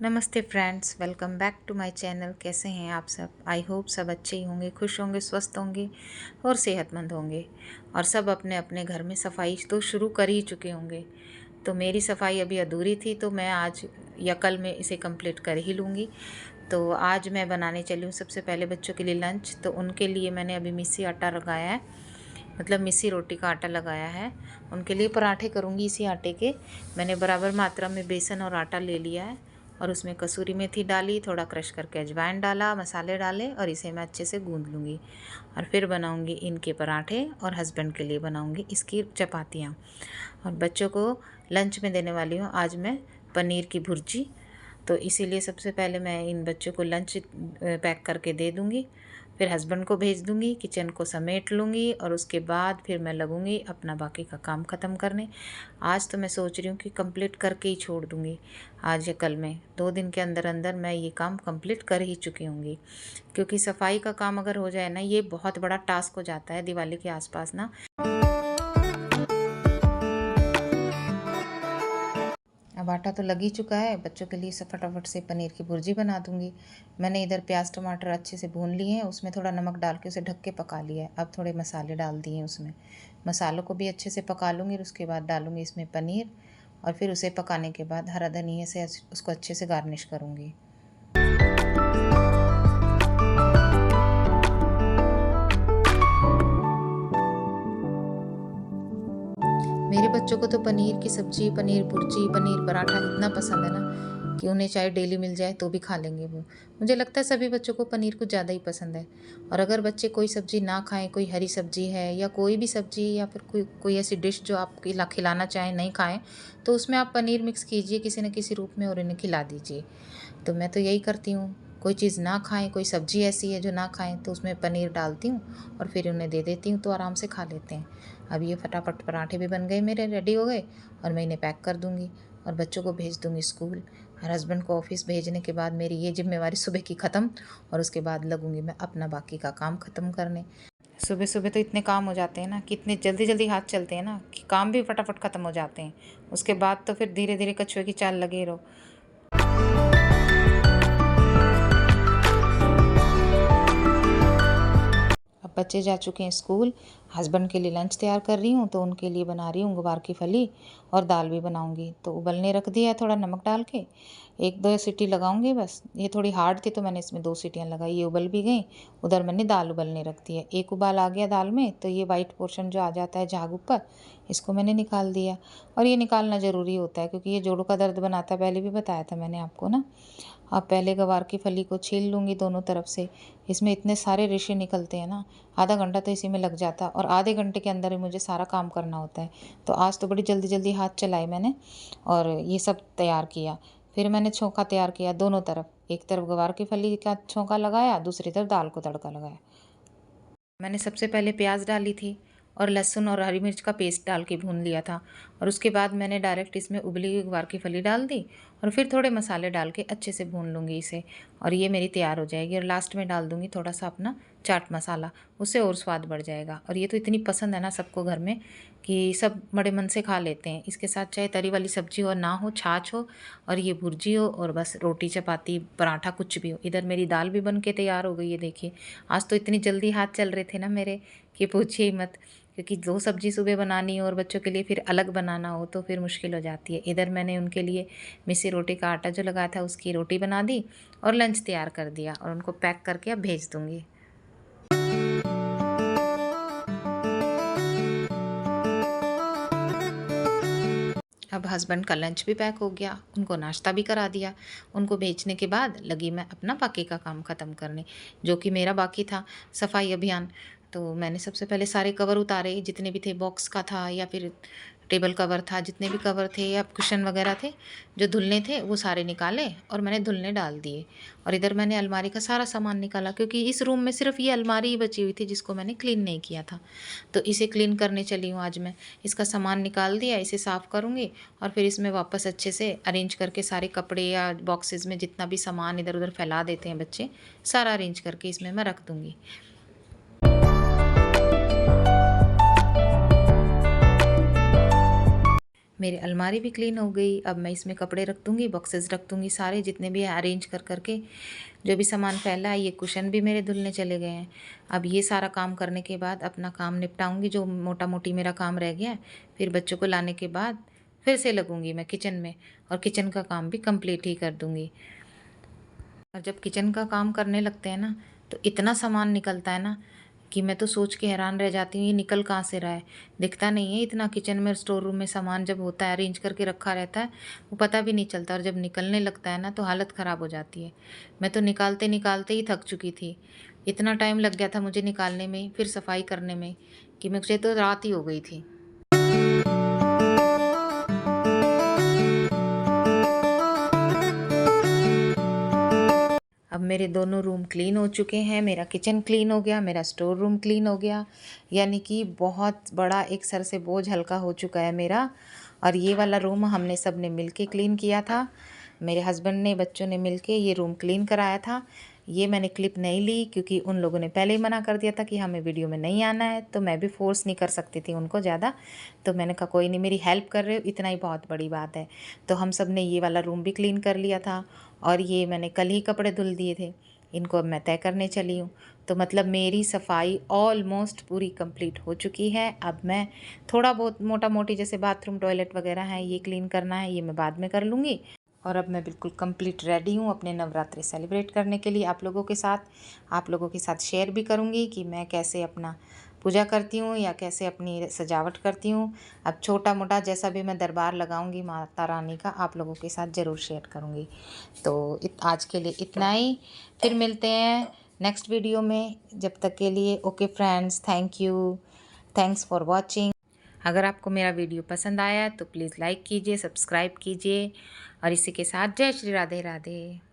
नमस्ते friends, welcome back to my channel. कैसे हैं आप सब? आई होप सब अच्छे ही होंगे, खुश होंगे, स्वस्थ होंगे और सेहतमंद होंगे। और सब अपने अपने घर में सफाई तो शुरू कर ही चुके होंगे। तो मेरी सफाई अभी अधूरी थी, तो मैं आज या कल में इसे कंप्लीट कर ही लूँगी। तो आज मैं बनाने चली हूँ सबसे पहले बच्चों के लिए लंच। तो उनके लिए मैंने अभी मिस्सी आटा लगाया है, मतलब मिस्सी रोटी का आटा लगाया है। उनके लिए पराठे करूँगी इसी आटे के। मैंने बराबर मात्रा में बेसन और आटा ले लिया है और उसमें कसूरी मेथी डाली, थोड़ा क्रश करके अजवाइन डाला, मसाले डाले और इसे मैं अच्छे से गूँध लूँगी। और फिर बनाऊँगी इनके पराठे और हस्बैंड के लिए बनाऊँगी इसकी चपातियाँ। और बच्चों को लंच में देने वाली हूँ आज मैं पनीर की भुर्जी। तो इसीलिए सबसे पहले मैं इन बच्चों को लंच पैक करके दे दूँगी, फिर हस्बैंड को भेज दूँगी, किचन को समेट लूँगी और उसके बाद फिर मैं लगूँगी अपना बाकी का काम ख़त्म करने। आज तो मैं सोच रही हूँ कि कंप्लीट करके ही छोड़ दूँगी, आज या कल में 2 दिन के अंदर अंदर मैं ये काम कंप्लीट कर ही चुकी होंगी। क्योंकि सफाई का काम अगर हो जाए ना, ये बहुत बड़ा टास्क हो जाता है दिवाली के आसपास ना। अब आटा तो लग ही चुका है, बच्चों के लिए फटाफट से पनीर की भुर्जी बना दूंगी। मैंने इधर प्याज टमाटर अच्छे से भून लिए हैं, उसमें थोड़ा नमक डाल के उसे ढक के पका लिया है। अब थोड़े मसाले डाल दिए हैं उसमें, मसालों को भी अच्छे से पका लूँगी और उसके बाद डालूँगी इसमें पनीर। और फिर उसे पकाने के बाद हरा धनिया से उसको अच्छे से गार्निश करूँगी। मेरे बच्चों को तो पनीर की सब्ज़ी, पनीर भुर्जी, पनीर पराठा इतना पसंद है ना कि उन्हें चाहे डेली मिल जाए तो भी खा लेंगे वो। मुझे लगता है सभी बच्चों को पनीर कुछ ज़्यादा ही पसंद है। और अगर बच्चे कोई सब्ज़ी ना खाएं, कोई हरी सब्ज़ी है या कोई भी सब्ज़ी या फिर कोई ऐसी डिश जो आप खिलाना चाहें नहीं खाएं, तो उसमें आप पनीर मिक्स कीजिए किसी न किसी रूप में और इन्हें खिला दीजिए। तो मैं तो यही करती हूँ। कोई चीज़ ना खाएं, कोई सब्ज़ी ऐसी है जो ना खाएं, तो उसमें पनीर डालती हूँ और फिर उन्हें दे देती हूँ, तो आराम से खा लेते हैं। अब ये फटाफट पराठे भी बन गए मेरे, रेडी हो गए और मैं इन्हें पैक कर दूँगी और बच्चों को भेज दूँगी स्कूल। और हस्बैंड को ऑफिस भेजने के बाद मेरी ये जिम्मेवारी सुबह की ख़त्म और उसके बाद लगूँगी मैं अपना बाकी का काम ख़त्म करने। सुबह सुबह तो इतने काम हो जाते हैं ना कि इतने जल्दी जल्दी हाथ चलते हैं ना कि काम भी फटाफट ख़त्म हो जाते हैं। उसके बाद तो फिर धीरे धीरे कछुए की चाल लगे रहो। अब बच्चे जा चुके हैं स्कूल, हस्बैंड के लिए लंच तैयार कर रही हूँ, तो उनके लिए बना रही हूँ गुवार की फली और दाल भी बनाऊँगी। तो उबलने रख दिया है थोड़ा नमक डाल के, 1-2 सीटी लगाऊंगी बस। ये थोड़ी हार्ड थी तो मैंने इसमें 2 सीटियाँ लगाई, ये उबल भी गई। उधर मैंने दाल उबलने रख दी है। एक उबाल आ गया दाल में, तो ये वाइट पोर्शन जो आ जाता है झाग ऊपर, इसको मैंने निकाल दिया। और ये निकालना ज़रूरी होता है क्योंकि ये जोड़ों का दर्द बनाता है, पहले भी बताया था मैंने आपको ना। अब पहले गवार की फली को छील लूँगी दोनों तरफ से। इसमें इतने सारे रेशे निकलते हैं ना, आधा घंटा तो इसी में लग जाता और आधे घंटे के अंदर ही मुझे सारा काम करना होता है। तो आज तो बड़ी जल्दी जल्दी हाथ चलाए मैंने और ये सब तैयार किया। फिर मैंने छोंका तैयार किया दोनों तरफ, एक तरफ गवार की फली का छोंका लगाया, दूसरी तरफ दाल को तड़का लगाया। मैंने सबसे पहले प्याज डाली थी और लहसुन और हरी मिर्च का पेस्ट डाल के भून लिया था। और उसके बाद मैंने डायरेक्ट इसमें उबली हुई ग्वार की फली डाल दी और फिर थोड़े मसाले डाल के अच्छे से भून लूँगी इसे। और ये मेरी तैयार हो जाएगी और लास्ट में डाल दूँगी थोड़ा सा अपना चाट मसाला, उससे और स्वाद बढ़ जाएगा। और ये तो इतनी पसंद है ना सबको घर में कि सब बड़े मन से खा लेते हैं। इसके साथ चाहे तरी वाली सब्जी हो ना हो, छाछ हो और ये भुर्जी हो और बस रोटी चपाती पराठा कुछ भी हो। इधर मेरी दाल भी बन के तैयार हो गई है। देखिए आज तो इतनी जल्दी हाथ चल रहे थे ना मेरे कि पूछिए ही मत, क्योंकि 2 सब्जी सुबह बनानी हो और बच्चों के लिए फिर अलग बनाना हो तो फिर मुश्किल हो जाती है। इधर मैंने उनके लिए मिस्सी रोटी का आटा जो लगाया था उसकी रोटी बना दी और लंच तैयार कर दिया और उनको पैक करके अब भेज दूँगी। अब हस्बैंड का लंच भी पैक हो गया, उनको नाश्ता भी करा दिया। उनको भेजने के बाद लगी मैं अपना बाकी का काम ख़त्म करने, जो कि मेरा बाकी था सफाई अभियान। तो मैंने सबसे पहले सारे कवर उतारे, जितने भी थे, बॉक्स का था या फिर टेबल कवर था, जितने भी कवर थे या कुशन वगैरह थे जो धुलने थे वो सारे निकाले और मैंने धुलने डाल दिए। और इधर मैंने अलमारी का सारा सामान निकाला क्योंकि इस रूम में सिर्फ ये अलमारी ही बची हुई थी जिसको मैंने क्लीन नहीं किया था। तो इसे क्लीन करने चली हूँ आज मैं। इसका सामान निकाल दिया, इसे साफ़ करूँगी और फिर इसमें वापस अच्छे से अरेंज करके सारे कपड़े या बॉक्सेस में जितना भी सामान इधर उधर फैला देते हैं बच्चे, सारा अरेंज करके इसमें मैं रख दूँगी। मेरी अलमारी भी क्लीन हो गई। अब मैं इसमें कपड़े रख दूँगी, बॉक्सेस रख दूँगी, सारे जितने भी हैं अरेंज कर करके। जो भी सामान फैला है, ये कुशन भी मेरे धुलने चले गए हैं। अब ये सारा काम करने के बाद अपना काम निपटाऊँगी, जो मोटा मोटी मेरा काम रह गया है। फिर बच्चों को लाने के बाद फिर से लगूँगी मैं किचन में, और किचन का काम भी कंप्लीट ही कर दूँगी। और जब किचन का काम करने लगते हैं ना, तो इतना सामान निकलता है ना कि मैं तो सोच के हैरान रह जाती हूँ, ये निकल कहाँ से रहा है। दिखता नहीं है इतना। किचन में, स्टोर रूम में सामान जब होता है, अरेंज करके रखा रहता है, वो पता भी नहीं चलता, और जब निकलने लगता है ना तो हालत ख़राब हो जाती है। मैं तो निकालते निकालते ही थक चुकी थी। इतना टाइम लग गया था मुझे निकालने में, फिर सफाई करने में, कि मुझे तो रात ही हो गई थी। अब मेरे दोनों रूम क्लीन हो चुके हैं, मेरा किचन क्लीन हो गया, मेरा स्टोर रूम क्लीन हो गया, यानी कि बहुत बड़ा एक सर से बोझ हल्का हो चुका है मेरा। और ये वाला रूम हमने सब ने मिल के क्लीन किया था, मेरे हस्बैंड ने, बच्चों ने मिल के ये रूम क्लीन कराया था। ये मैंने क्लिप नहीं ली क्योंकि उन लोगों ने पहले ही मना कर दिया था कि हमें वीडियो में नहीं आना है, तो मैं भी फोर्स नहीं कर सकती थी उनको ज़्यादा। तो मैंने कहा कोई नहीं, मेरी हेल्प कर रहे हो, इतना ही बहुत बड़ी बात है। तो हम सब ने ये वाला रूम भी क्लीन कर लिया था, और ये मैंने कल ही कपड़े धुल दिए थे, इनको अब मैं तय करने चली हूँ। तो मतलब मेरी सफाई ऑलमोस्ट पूरी कंप्लीट हो चुकी है। अब मैं थोड़ा बहुत मोटा मोटी, जैसे बाथरूम, टॉयलेट वगैरह है, ये क्लीन करना है, ये मैं बाद में कर लूँगी। और अब मैं बिल्कुल कंप्लीट रेडी हूँ अपने नवरात्रि सेलिब्रेट करने के लिए आप लोगों के साथ। आप लोगों के साथ शेयर भी करूँगी कि मैं कैसे अपना पूजा करती हूँ या कैसे अपनी सजावट करती हूँ। अब छोटा मोटा जैसा भी मैं दरबार लगाऊंगी माता रानी का, आप लोगों के साथ ज़रूर शेयर करूँगी। तो आज के लिए इतना ही, फिर मिलते हैं नेक्स्ट वीडियो में। जब तक के लिए okay friends, thank you, thanks for watching. अगर आपको मेरा वीडियो पसंद आया तो प्लीज़ लाइक कीजिए, सब्सक्राइब कीजिए, और इसी के साथ जय श्री राधे राधे।